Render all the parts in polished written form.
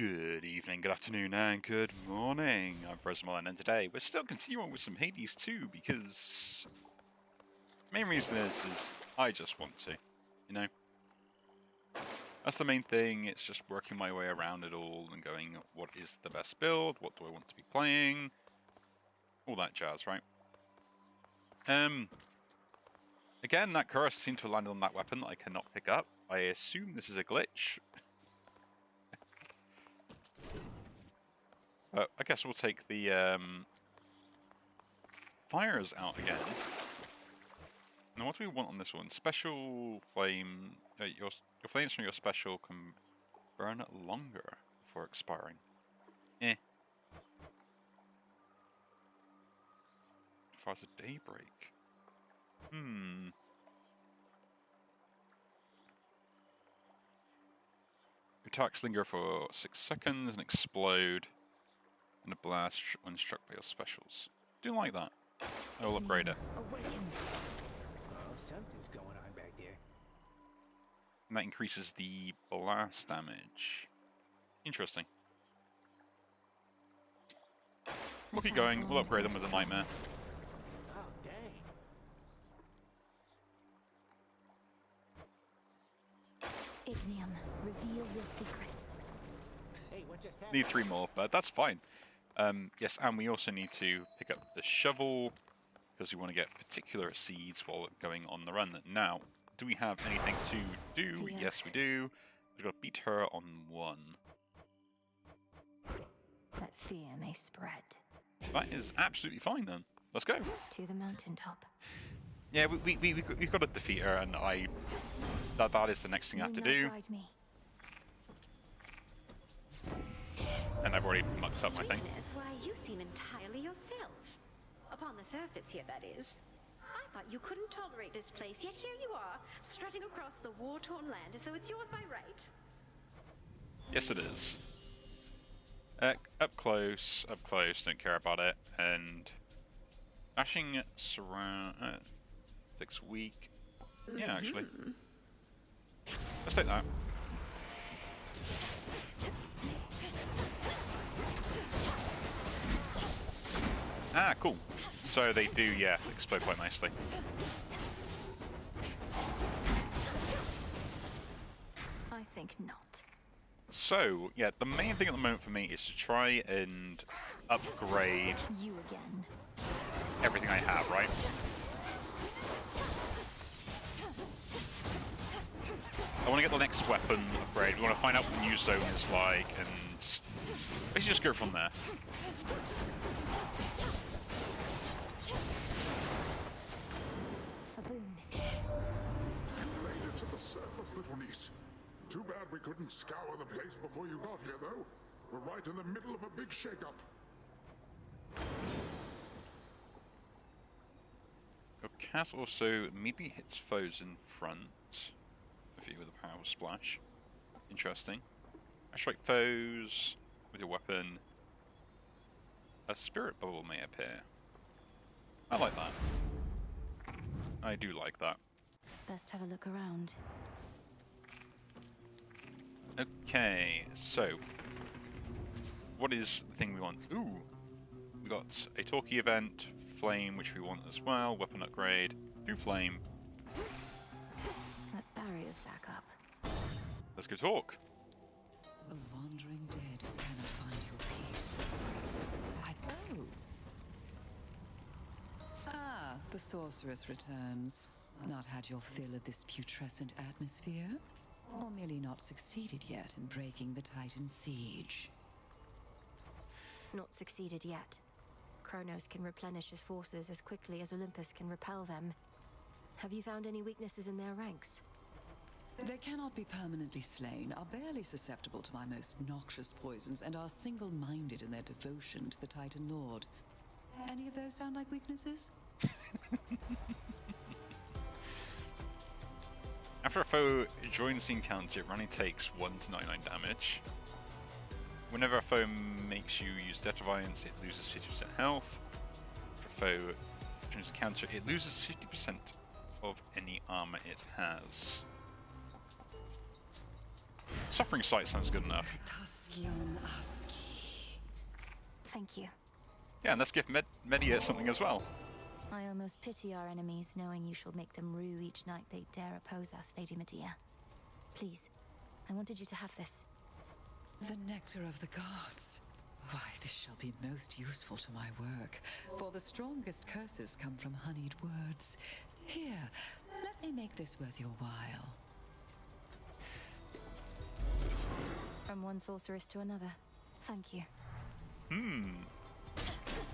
Good evening, good afternoon, and good morning. I'm Frozen, and today we're still continuing with some Hades 2 because main reason is I just want to, you know. That's the main thing. It's just working my way around it all and going, what is the best build? What do I want to be playing? All that jazz, right? Again, that curse seemed to have landed on that weapon that I cannot pick up. I assume this is a glitch. I guess we'll take the fires out again. Now, what do we want on this one? Special flame. Your flames from your special can burn longer before expiring. As far as a daybreak. Attacks linger for 6 seconds and explode in a blast when struck by your specials. Do like that. I will upgrade it. Oh, something's going on back there. And that increases the blast damage. Interesting. We'll keep going. We'll upgrade them with a nightmare. Oh, dang. Ignium, reveal your secrets. Hey, what just happened? Need 3 more, but that's fine. Yes, and we also need to pick up the shovel because we want to get particular seeds while going on the run. Now, do we have anything to do? Yes, we do. We've got to beat her on 1. That fear may spread. That is absolutely fine then. Let's go. To the mountaintop. Yeah, we've got to defeat her, and that is the next thing I have to do. Guide me. And I've already mucked up my thing. Sweetness, why, you seem entirely yourself. Upon the surface here, that is. I thought you couldn't tolerate this place, yet here you are, strutting across the war-torn land as though it's yours by right. Yes, it is. Up close, don't care about it. And dashing surround, fix weak. Yeah, actually. Let's take that. Ah, cool. So they do, yeah, explode quite nicely. I think not. So, yeah, the main thing at the moment for me is to try and upgrade You again. everything I have, right? I want to get the next weapon upgrade. We want to find out what the new zone is like, and basically just go from there. A boon. You made it to the surface, little niece. Too bad we couldn't scour the place before you got here, though. We're right in the middle of a big shakeup. Your cast also immediately hits foes in front of you with a powerful splash. Interesting. I strike foes with your weapon. A spirit bubble may appear. I like that. I do like that. Best have a look around. Okay, so what is the thing we want? Ooh, we got a talkie event, flame, which we want as well, weapon upgrade, do flame. That barrier's back up. Let's go talk. The wandering dead cannot find your peace. Oh. Ah, the sorceress returns. Not had your fill of this putrescent atmosphere? Or merely not succeeded yet in breaking the Titan's siege? Not succeeded yet. Kronos can replenish his forces as quickly as Olympus can repel them. Have you found any weaknesses in their ranks? They cannot be permanently slain, are barely susceptible to my most noxious poisons, and are single-minded in their devotion to the Titan Lord. Any of those sound like weaknesses? After a foe joins the encounter, it only takes 1 to 99 damage. Whenever a foe makes you use Death Defiance, it loses 50% health. If a foe joins the encounter, it loses 50% of any armor it has. Suffering Sight sounds good enough. Thus Askion Aski. Thank you. Yeah, and let's give Media something as well. I almost pity our enemies, knowing you shall make them rue each night they dare oppose us, Lady Medea. Please, I wanted you to have this. The nectar of the gods. Why, this shall be most useful to my work, for the strongest curses come from honeyed words. Here, let me make this worth your while. From one sorceress to another. Thank you.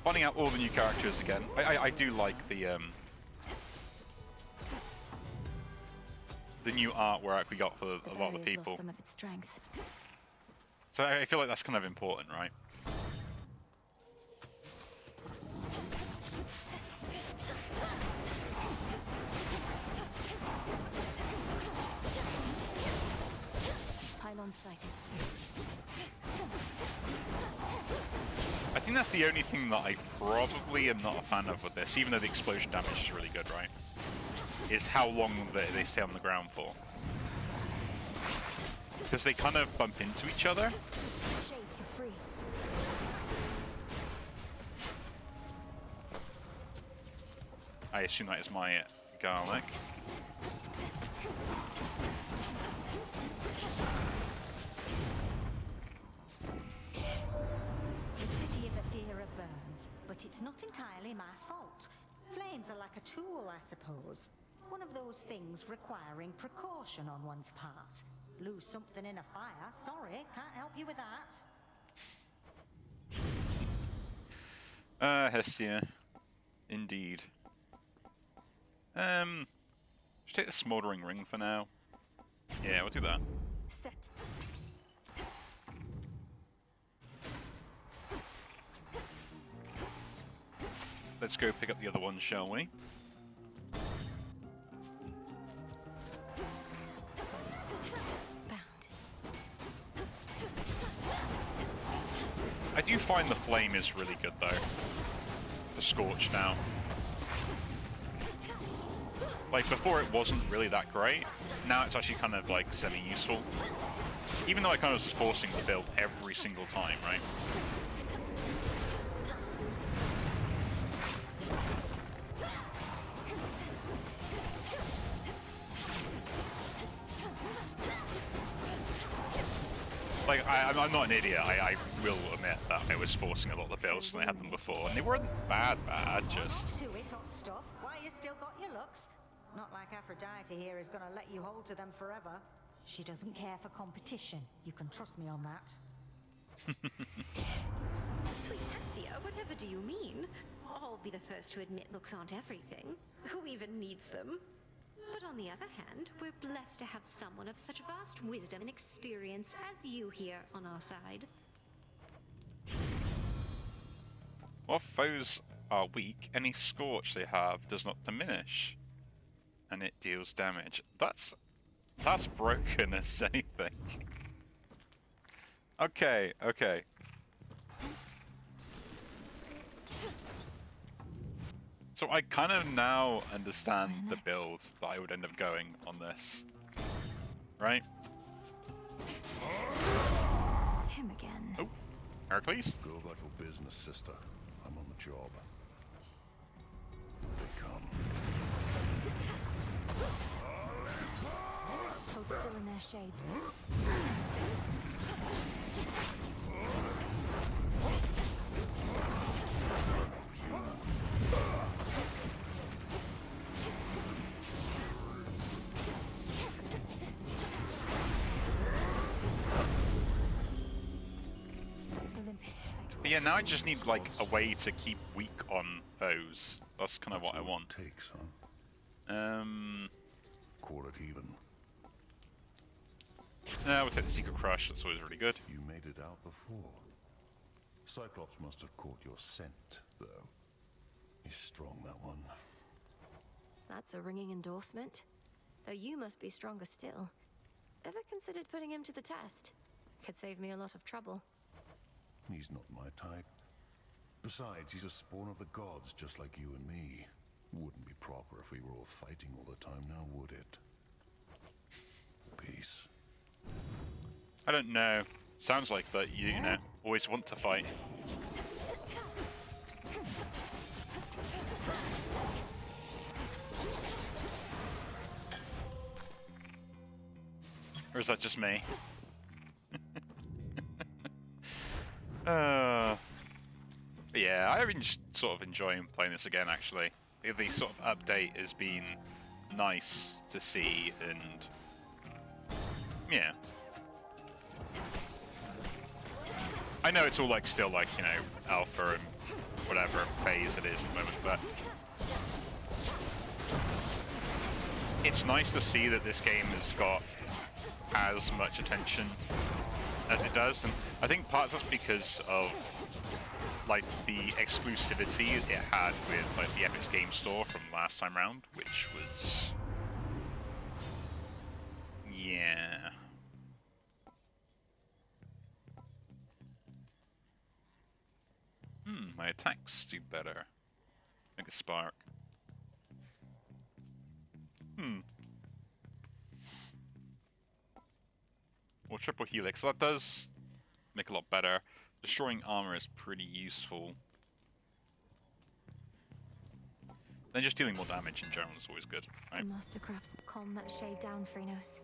Finding out all the new characters again. I do like the new artwork we got for a lot of the Barrier's people. lost some of its strength. So I feel like that's kind of important, right? Pylon sighted. I think that's the only thing that I probably am not a fan of with this, even though the explosion damage is really good, right? Is how long they stay on the ground for. Because they kind of bump into each other. Shades, you're free. I assume that is my garlic. The city of Aethera burns, but it's not entirely my fault. Flames are like a tool, I suppose. One of those things requiring precaution on one's part. Lose something in a fire, sorry, can't help you with that. Hestia. Indeed. Should take the smoldering ring for now. Yeah, we'll do that. Set. Let's go pick up the other one, shall we? Bound. I do find the flame is really good though. For Scorch now. Like before it wasn't really that great. Now it's actually kind of like semi-useful. Even though I kind of was forcing the build every single time, right? Like, I'm not an idiot, I will admit that I was forcing a lot of the builds than I had them before, and they weren't bad, just... To it, hot stuff. Why, you still got your looks? Not like Aphrodite here is gonna let you hold to them forever. She doesn't care for competition. You can trust me on that. Sweet Hestia, whatever do you mean? I'll be the first to admit looks aren't everything. Who even needs them? But on the other hand, we're blessed to have someone of such vast wisdom and experience as you here on our side. While foes are weak, any scorch they have does not diminish. And it deals damage. That's broken as anything. Okay. So I kind of now understand the build that I would end up going on this. Right? Him again. Oh, Heracles? Go about your business, sister. I'm on the job. They come. Hold still in their shades. But yeah, now I just need like a way to keep weak on foes. That's kind of what I want. Takes, huh? Call it even. We'll take the Secret Crush. That's always really good. You made it out before. Cyclops must have caught your scent, though. He's strong, that one. That's a ringing endorsement. Though you must be stronger still. Ever considered putting him to the test? Could save me a lot of trouble. He's not my type. Besides, he's a spawn of the gods, just like you and me. Wouldn't be proper if we were all fighting all the time, now would it? Peace. I don't know. Sounds like that you know, always want to fight. Or is that just me? But yeah, I've been sort of enjoying playing this again, actually. The sort of update has been nice to see, and yeah. I know it's all like still like, you know, alpha and whatever phase it is at the moment, but it's nice to see that this game has got as much attention as it does, and I think part of that's because of like the exclusivity it had with like the Epic Game Store from last time round, which was yeah. My attacks do better. Make a spark. Well, triple helix. That does make a lot better. Destroying armor is pretty useful. Then just dealing more damage in general is always good, right? The Mastercrafts calm that shade down, Phrenos.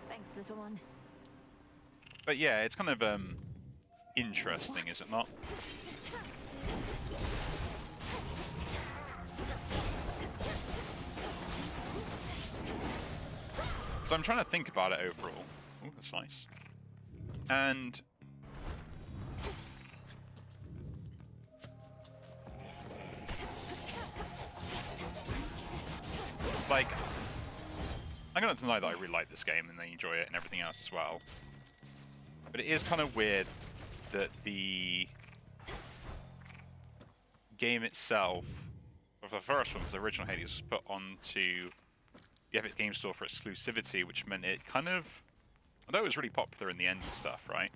Thanks, little one. But yeah, it's kind of interesting, is it not? So I'm trying to think about it overall. Oh, that's nice. And like, I'm gonna deny that I really like this game and I enjoy it and everything else as well. But it is kind of weird that the game itself, or the first one, for the original Hades, was put onto the Epic Game Store for exclusivity, which meant it kind of, although it was really popular in the end and stuff, right?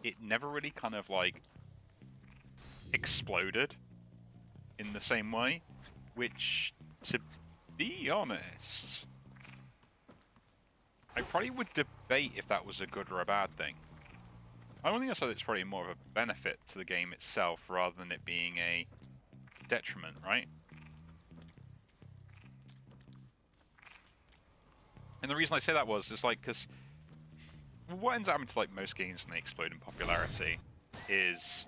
It never really kind of like exploded in the same way, which, to be honest, I probably would debate if that was a good or a bad thing. I don't think I said it's probably more of a benefit to the game itself rather than it being a detriment, right? And the reason I say that was just like, because what ends up happening to like most games when they explode in popularity is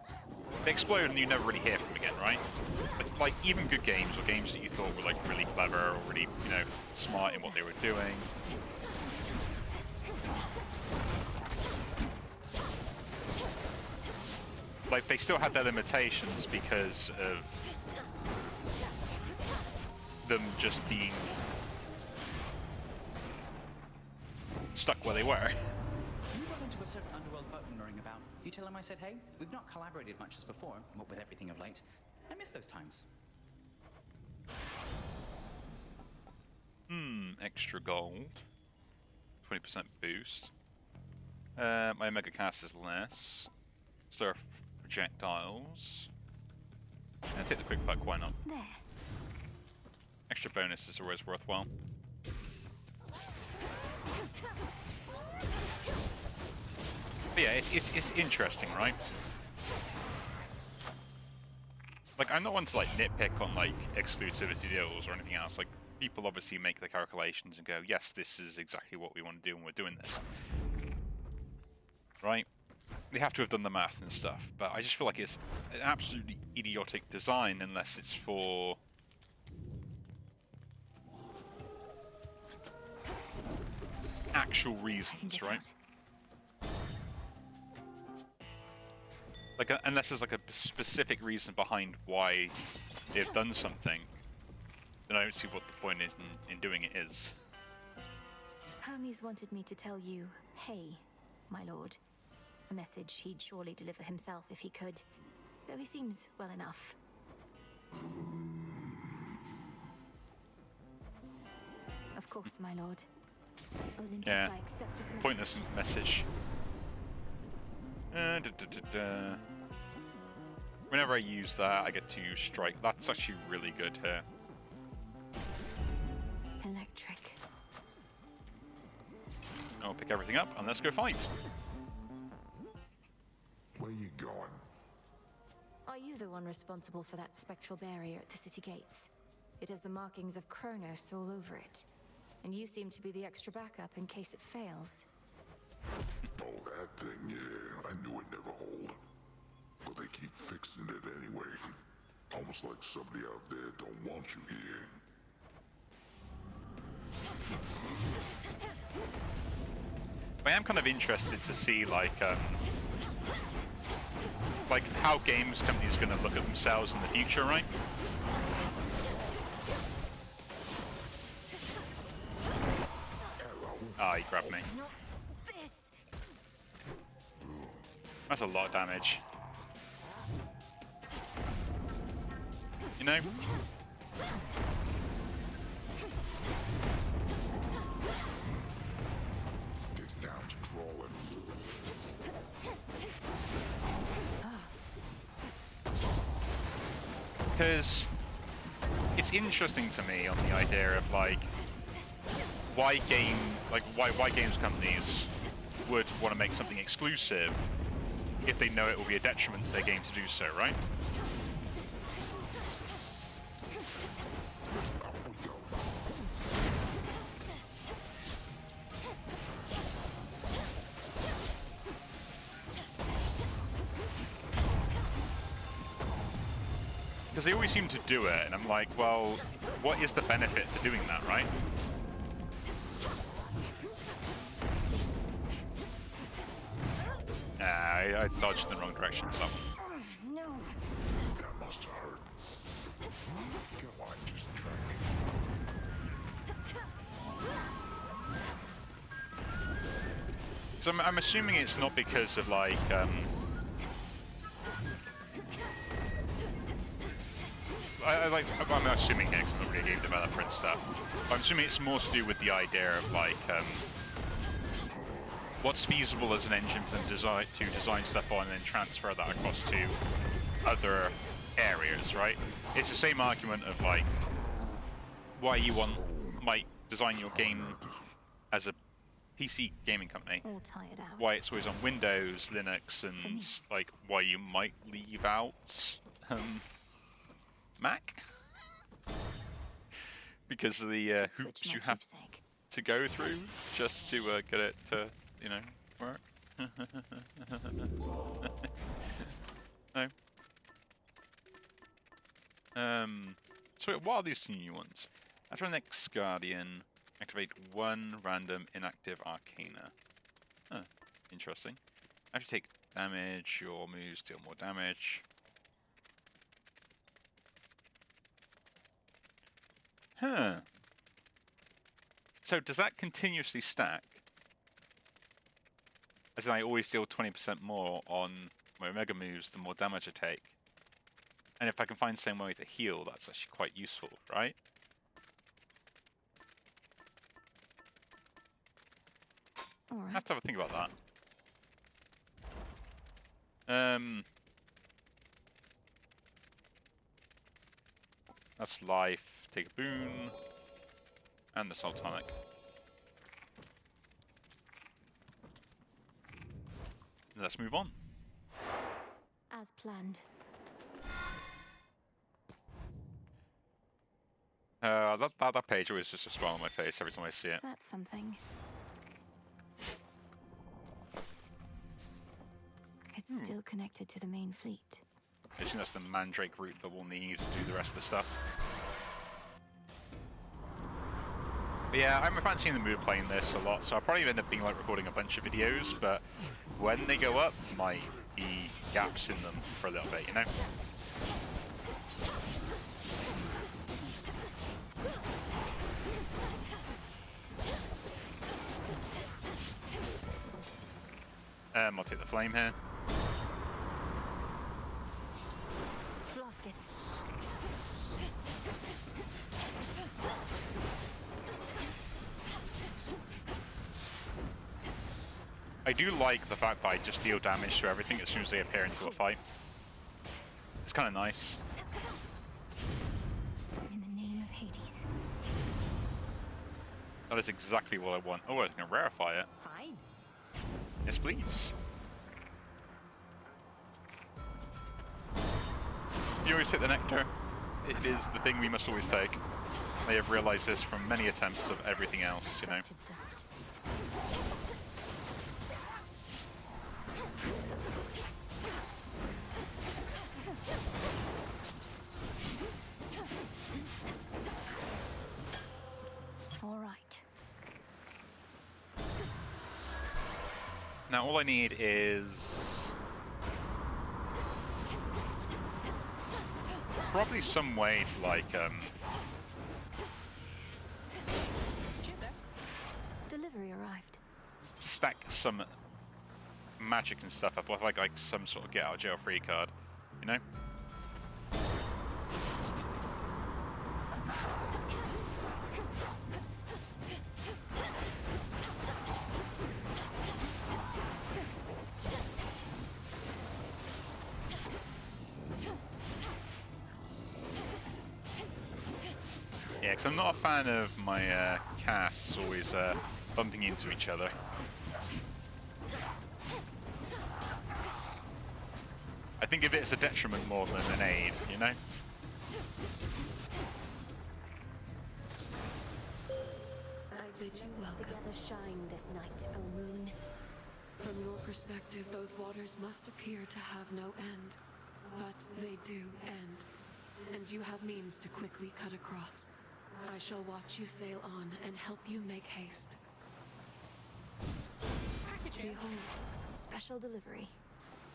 they explode and you never really hear from them again, right? Like even good games or games that you thought were like really clever or really, you know, smart in what they were doing. Like they still had their limitations because of them just being stuck where they were. You run into a certain underworld boat knurring about. You tell him I said hey? We've not collaborated much as before, what with everything of late. I miss those times. Extra gold. 20% boost. My mega cast is less. Stir projectiles. And take the quick puck, why not? There. Extra bonus is always worthwhile. But yeah, it's interesting, right? Like, I'm not one to like nitpick on like exclusivity deals or anything else. Like, people obviously make the calculations and go, yes, this is exactly what we want to do when we're doing this. Right? They have to have done the math and stuff, but I just feel like it's an absolutely idiotic design unless it's for actual reasons, right? Like, unless there's like a specific reason behind why they've done something, then I don't see what the point is in doing it is. Hermes wanted me to tell you, hey, my lord. A message he'd surely deliver himself if he could, though he seems well enough. Of course, my lord. Olympus, Yeah, I accept this message. pointless message. Whenever I use that, I get to strike. That's actually really good here. I'll pick everything up and let's go fight. Where you going? Are you the one responsible for that spectral barrier at the city gates? It has the markings of Kronos all over it. And you seem to be the extra backup in case it fails. Oh, that thing, yeah. I knew it'd never hold. But they keep fixing it anyway. Almost like somebody out there don't want you here. I am kind of interested to see like how games companies are going to look at themselves in the future, right? Ah, he grabbed me. Not this! That's a lot of damage. You know? It's down to crawling. Because it's interesting to me on the idea of like why games companies would want to make something exclusive if they know it will be a detriment to their game to do so, right? Because they always seem to do it, and I'm like, well, what is the benefit for doing that, right? I dodged in the wrong direction for that one. No. That must have hurt. Come on, just drink. So I'm assuming it's not because of like I'm assuming here 'cause I'm not really a game developer and stuff. But I'm assuming it's more to do with the idea of like what's feasible as an engine for them to design stuff on and then transfer that across to other areas, right? It's the same argument of like why you might design your game as a PC gaming company. All tired out. Why it's always on Windows, Linux, and like why you might leave out Mac because of the hoops you have to go through just to get it to, you know, work. No. So what are these two new ones? After the next Guardian, activate one random inactive Arcana. Huh, interesting. After you take damage, your moves deal more damage. Huh. So does that continuously stack? As in I always deal 20% more on my Omega moves the more damage I take. And if I can find the same way to heal, that's actually quite useful, right? All right. I have to have a think about that. That's life, take a boon, and the Sultanic. Let's move on. As planned. That page always just a smile on my face every time I see it. That's something. It's still connected to the main fleet. I think that's the Mandrake route that we'll need to do the rest of the stuff. But yeah, I'm fancying the mood playing this a lot, so I'll probably end up being like recording a bunch of videos, but when they go up, might be gaps in them for a little bit, you know? I'll take the flame here. Floskets. I do like the fact that I just deal damage to everything as soon as they appear into a fight. It's kind of nice. In the name of Hades. That is exactly what I want. Oh, I can rarefy it. Fine. Yes, please. If you always hit the nectar, it is the thing we must always take. They have realized this from many attempts of everything else, you know. To dust. All right. Now all I need is probably some way to like Delivery arrived. stack some magic and stuff up, or like some sort of get out of jail free card, you know? Yeah, because I'm not a fan of my casts always bumping into each other. I think of it as a detriment more than an aid, you know? I bid you welcome. Together shine this night, O moon. From your perspective, those waters must appear to have no end. But they do end. And you have means to quickly cut across. I shall watch you sail on and help you make haste. Behold, Special delivery.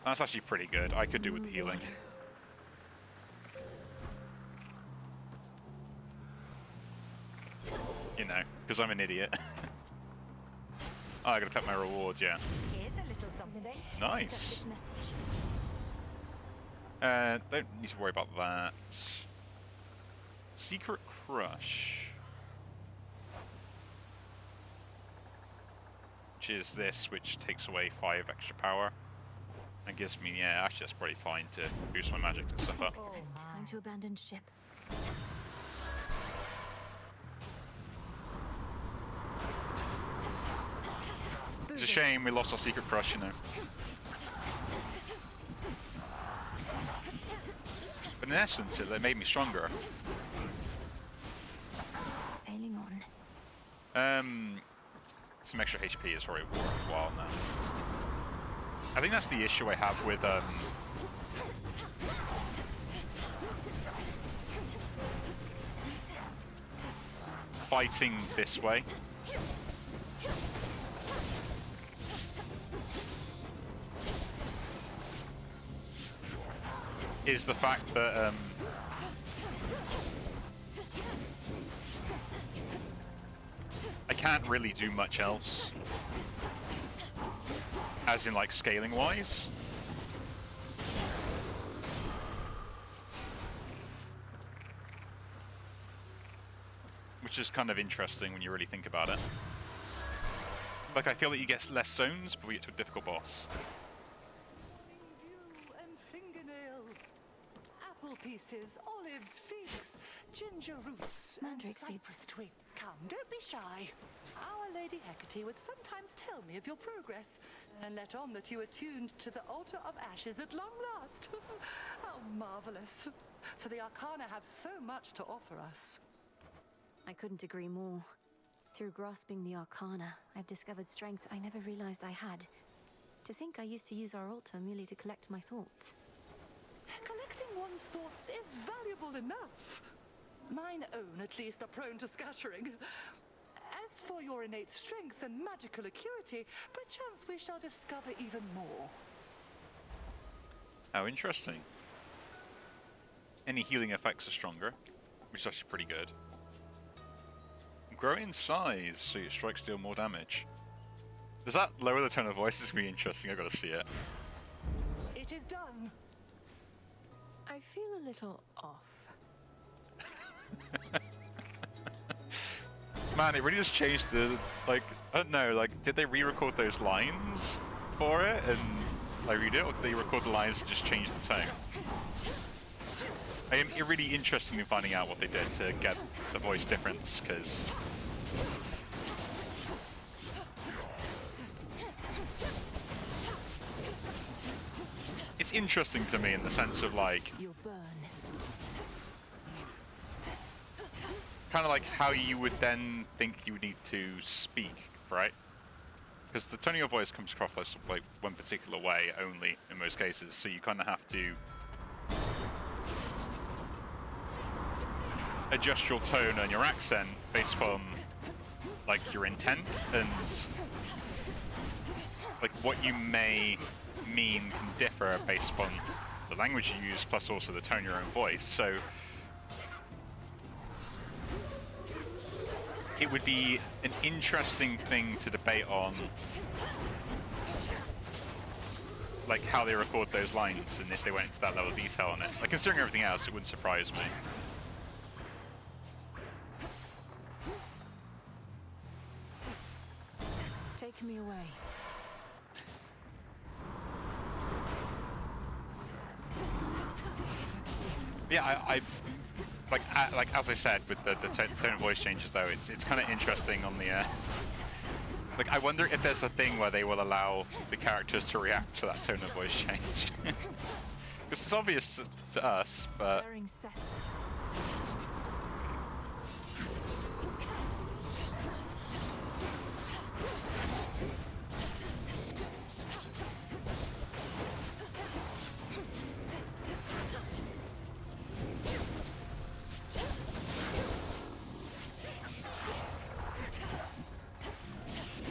That's actually pretty good. I could do with the healing. You know, because I'm an idiot. Oh, I gotta take my reward, yeah. Here's a little something. Nice. This message. Don't need to worry about that. Secret Crush. Which is this, which takes away 5 extra power. And gives me, yeah, actually that's probably fine to boost my magic and stuff up. Excellent. Time to abandon ship. It's a shame we lost our Secret Crush, you know. But in essence, it made me stronger. Sailing on. Some extra HP is probably worthwhile now. I think that's the issue I have with fighting this way. Is the fact that I can't really do much else, as in like scaling wise. Which is kind of interesting when you really think about it. Like, I feel that you get less zones before you get to a difficult boss. Dew and fingernail, apple pieces, olives, figs, ginger roots, Mandrake and seeds. cypress twig. Come, don't be shy. Our Lady Hecate would sometimes tell me of your progress, and let on that you are tuned to the altar of ashes at long last. How marvelous! For the Arcana have so much to offer us. I couldn't agree more. Through grasping the Arcana, I've discovered strength I never realized I had. To think I used to use our altar merely to collect my thoughts. Collecting one's thoughts is valuable enough. Mine own, at least, are prone to scattering. As for your innate strength and magical acuity, perchance we shall discover even more. How interesting. Any healing effects are stronger, which is actually pretty good. Grow in size, so your strikes deal more damage. Does that lower the tone of voice? This is going to be interesting, I've got to see it. It is done. I feel a little off. Man, it really just changed the, like, I don't know, like, did they re-record those lines for it and like read it, or did they record the lines and just change the tone? I am really interested in finding out what they did to get the voice difference, because it's interesting to me in the sense of like, You'll burn. kind of like how you would then think you would need to speak, right? Because the tone of your voice comes across like one particular way only in most cases, so you kind of have to adjust your tone and your accent based on like your intent and like what you may mean can differ based upon the language you use, plus also the tone of your own voice. So it would be an interesting thing to debate on, like how they record those lines and if they went into that level of detail on it. Like considering everything else, it wouldn't surprise me. Take me away. Yeah, I like as I said with the tone of voice changes though, it's kind of interesting on the like I wonder if there's a thing where they will allow the characters to react to that tone of voice change. Because it's obvious to us, but Bearing set.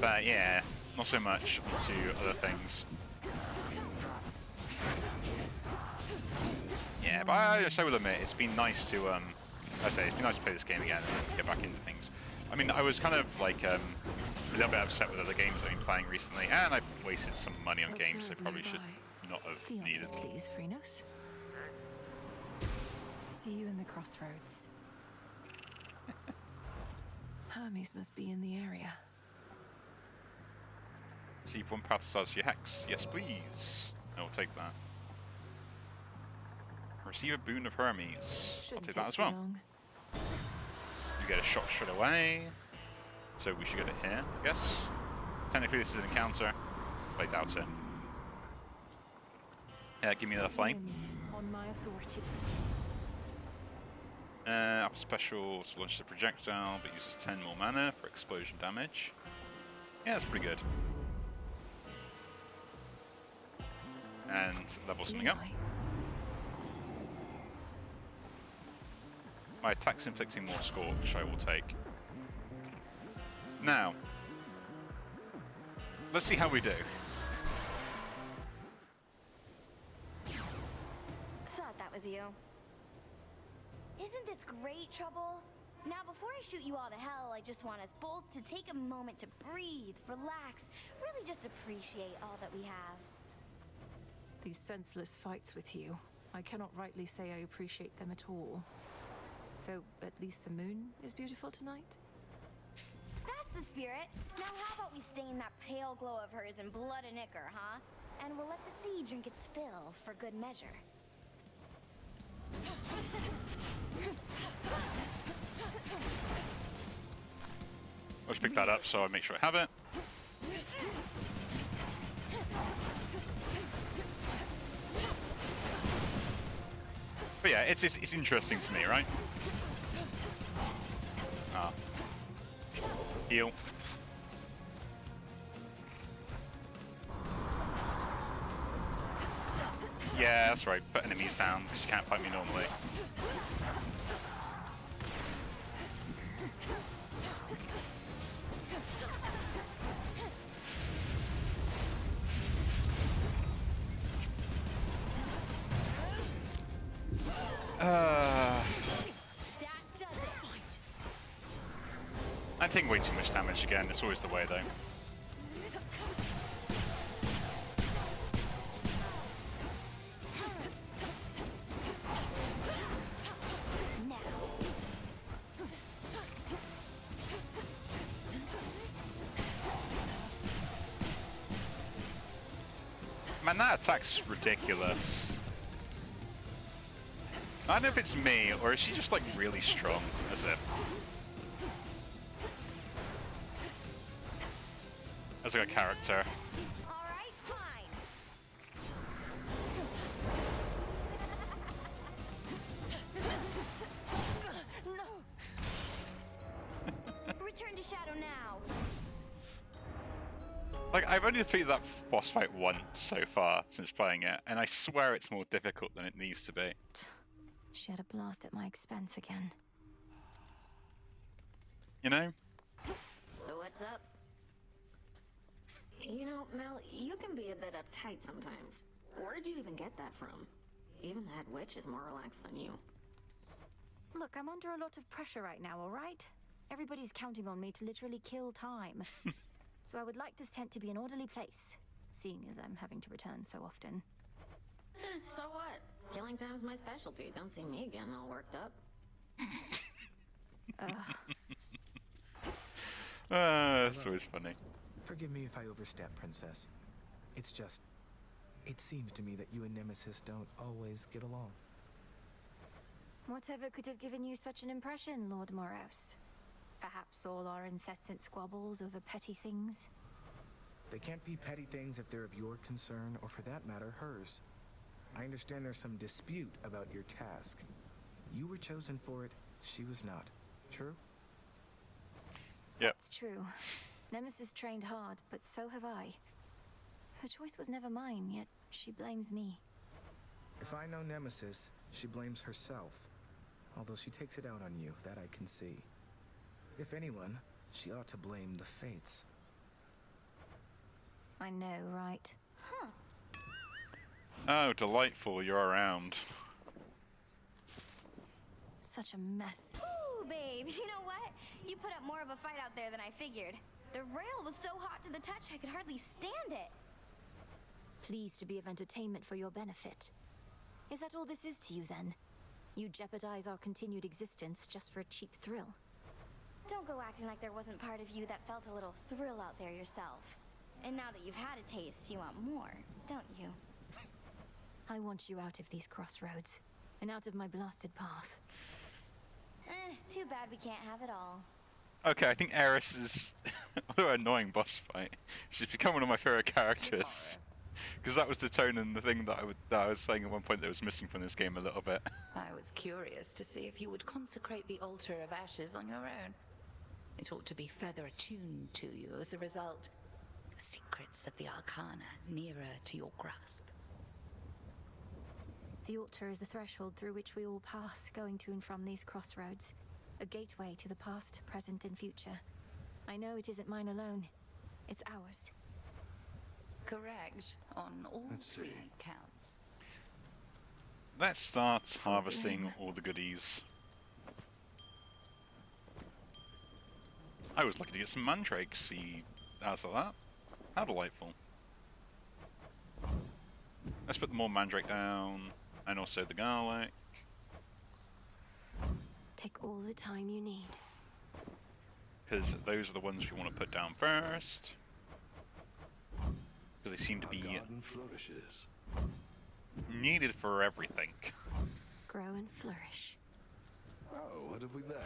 but yeah, not so much onto other things. Yeah, but I will admit, it's been nice to, it's been nice to play this game again and get back into things. I mean, I was kind of like a little bit upset with other games I've been playing recently, and I wasted some money on games I probably should not have The needed. honest, please, Phrenos. See you in the crossroads. Hermes must be in the area. Receive one path size for your hex. Yes, please. I will take that. Receive a boon of Hermes. Shouldn't I'll take that as too well. long. You get a shot straight away. So we should get it here, I guess. Technically this is an encounter, but I doubt it. Yeah, give me another flame. On my authority. After special, so launches a projectile, but uses 10 more mana for explosion damage. Yeah, that's pretty good. And level something up. My attack's inflicting more scorch, I will take. Now, let's see how we do. Thought that was you. Isn't this great, Trouble? Now, before I shoot you all to hell, I just want us both to take a moment to breathe, relax, really just appreciate all that we have. These senseless fights with you, I cannot rightly say I appreciate them at all. Though, at least the moon is beautiful tonight. That's the spirit. Now how about we stain that pale glow of hers in blood and ichor, huh? And we'll let the sea drink its fill for good measure. I'll just pick that up so I make sure I have it. But yeah, it's interesting to me, right? Ah. Heal. Yeah, that's right. Put enemies down because you can't fight me normally. I'm taking way too much damage again. It's always the way, though. Man, that attack's ridiculous. I don't know if it's me, or is she just, like, really strong as a character. All right, fine. Like, I've only defeated that boss fight once so far since playing it, and I swear it's more difficult than it needs to be. She had a blast at my expense again. You know? So what's up? You know, Mel, you can be a bit uptight sometimes. Where'd you even get that from? Even that witch is more relaxed than you. Look, I'm under a lot of pressure right now, alright? Everybody's counting on me to literally kill time. So I would like this tent to be an orderly place, seeing as I'm having to return so often. So what? Killing time's my specialty. Don't see me getting all worked up. That's always funny. Forgive me if I overstep, Princess. It's just... It seems to me that you and Nemesis don't always get along. Whatever could have given you such an impression, Lord Morehouse? Perhaps all our incessant squabbles over petty things? They can't be petty things if they're of your concern, or for that matter, hers. I understand there's some dispute about your task. You were chosen for it, she was not. True? Yep. It's true. Nemesis trained hard, but so have I. The choice was never mine, yet she blames me. If I know Nemesis, she blames herself. Although she takes it out on you, that I can see. If anyone, she ought to blame the fates. I know, right? Huh. Oh, delightful, you're around. Such a mess. Ooh, babe, you know what? You put up more of a fight out there than I figured. The rail was so hot to the touch I could hardly stand it. Pleased to be of entertainment for your benefit. Is that all this is to you, then? You jeopardize our continued existence just for a cheap thrill? Don't go acting like there wasn't part of you that felt a little thrill out there yourself. And now that you've had a taste, you want more, don't you? I want you out of these crossroads, and out of my blasted path. Too bad we can't have it all. Okay, I think Eris is, although an annoying boss fight, she's become one of my favourite characters. Because that was the tone and the thing that I was saying at one point that was missing from this game a little bit. I was curious to see if you would consecrate the altar of ashes on your own. It ought to be further attuned to you as a result. The secrets of the Arcana nearer to your grasp. The altar is the threshold through which we all pass, going to and from these crossroads. A gateway to the past, present, and future. I know it isn't mine alone. It's ours. Correct on all three counts. Let's start harvesting all the goodies. I was lucky to get some mandrake seed out of that. How delightful. Let's put more mandrake down, and also the garlic. Take all the time you need. Because those are the ones we want to put down first. Because they seem to be needed for everything. Grow and flourish. Oh, what have we there?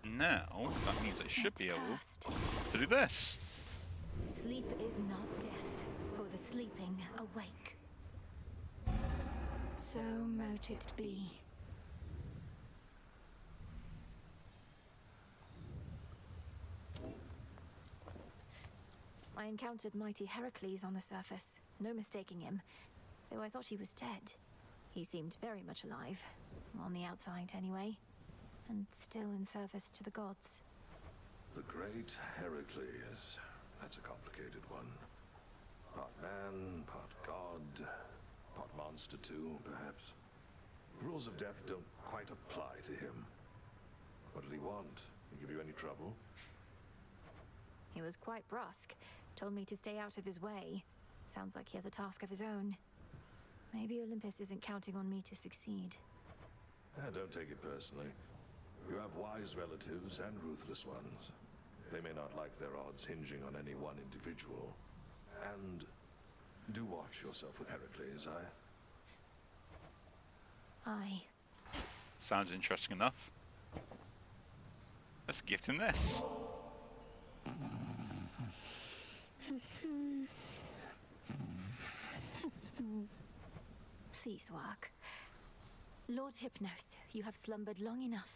Now, that means I should be able to do this. Sleep is not death, for the sleeping awake. So mote it be. I encountered mighty Heracles on the surface, no mistaking him, though I thought he was dead. He seemed very much alive, on the outside anyway, and still in service to the gods. The great Heracles. That's a complicated one. Part man, part god, part monster too, perhaps. Rules of death don't quite apply to him. What did he want? Did he give you any trouble? He was quite brusque, told me to stay out of his way. Sounds like he has a task of his own. Maybe Olympus isn't counting on me to succeed. Don't take it personally. You have wise relatives and ruthless ones. They may not like their odds hinging on any one individual. And do watch yourself with Heracles, Aye. Sounds interesting enough. Let's gift him this. Please work. Lord Hypnos, you have slumbered long enough.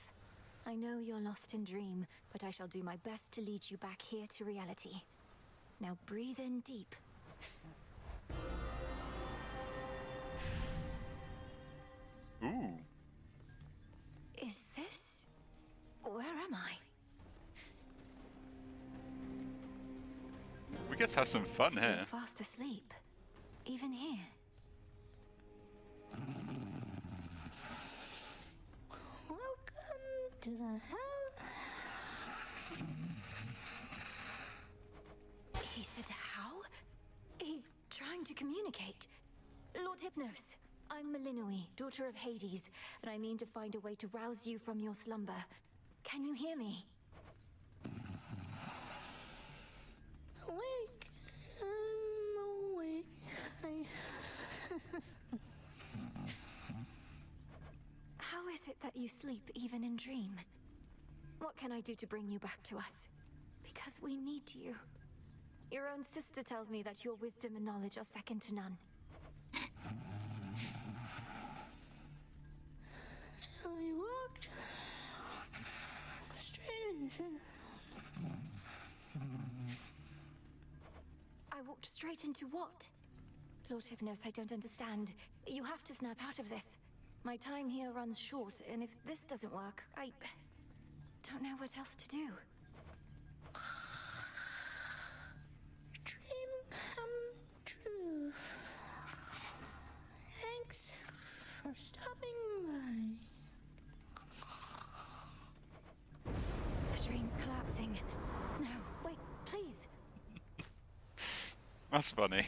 I know you're lost in dream, but I shall do my best to lead you back here to reality. Now breathe in deep. Ooh. Is this... Where am I? We get to have some fun Still here. fast asleep. Even here. Welcome to the hell. He said how? He's trying to communicate. Lord Hypnos, I'm Melinoi, daughter of Hades, and I mean to find a way to rouse you from your slumber. Can you hear me? Awake. I'm awake. How is it that you sleep even in dream? What can I do to bring you back to us? Because we need you. Your own sister tells me that your wisdom and knowledge are second to none. I walked straight into... I walked straight into what? Lord Hypnos, I don't understand. You have to snap out of this. My time here runs short, and if this doesn't work, I don't know what else to do. Dream come true. Thanks for stopping by. The dream's collapsing. No, wait, please. That's funny.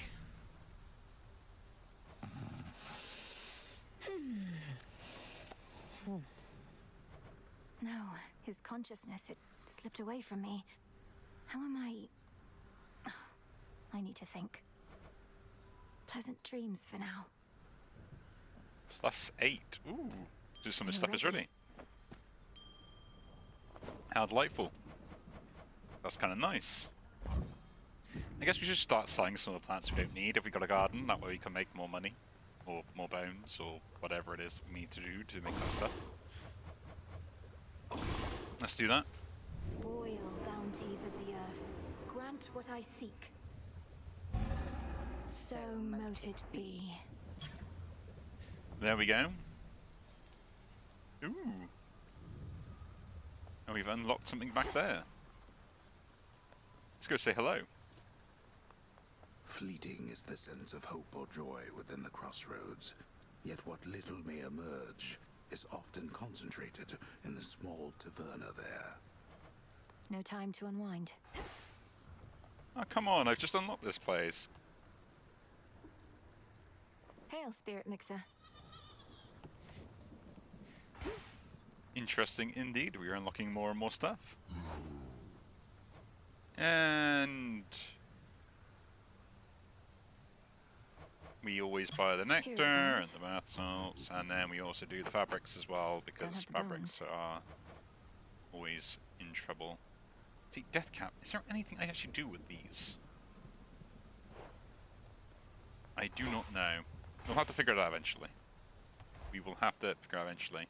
No, his consciousness, it slipped away from me. How am I... I need to think. Pleasant dreams for now. +8. Ooh. Do some of this You're stuff is ready. ready. How delightful. That's kind of nice. I guess we should start selling some of the plants we don't need if we got a garden. That way we can make more money. Or more bones, or whatever it is we need to do to make that stuff. Let's do that. Royal bounties of the earth, grant what I seek. So mote it be. There we go. Ooh. And we've unlocked something back there. Let's go say hello. Fleeting is the sense of hope or joy within the crossroads, yet what little may emerge is often concentrated in the small taverna there. No time to unwind. Oh, come on, I've just unlocked this place. Hail, Spirit Mixer. Interesting indeed, we are unlocking more and more stuff. And... we always buy the nectar and the bath salts, and then we also do the fabrics as well, because fabrics are always in trouble. See, Death Cap, is there anything I actually do with these? I do not know. We'll have to figure it out eventually. We will have to figure it out eventually.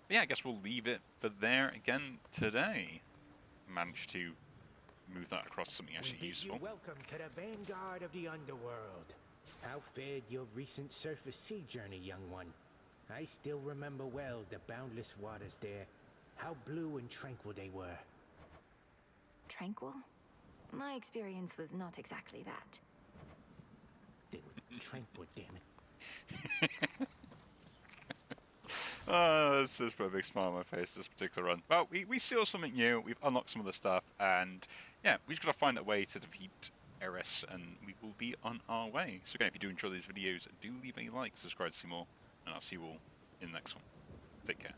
But yeah, I guess we'll leave it for there again today. Managed to move that across to something actually useful. Welcome to the vanguard of the underworld. How fared your recent surface sea journey, young one? I still remember well the boundless waters there. How blue and tranquil they were. Tranquil? My experience was not exactly that. They were tranquil, damn it. This just put a big smile on my face this particular run. Well, we saw something new, we've unlocked some of the stuff, and yeah, we've just got to find a way to defeat Eris, and we will be on our way. So again, if you do enjoy these videos, do leave a like, subscribe to see more, and I'll see you all in the next one. Take care.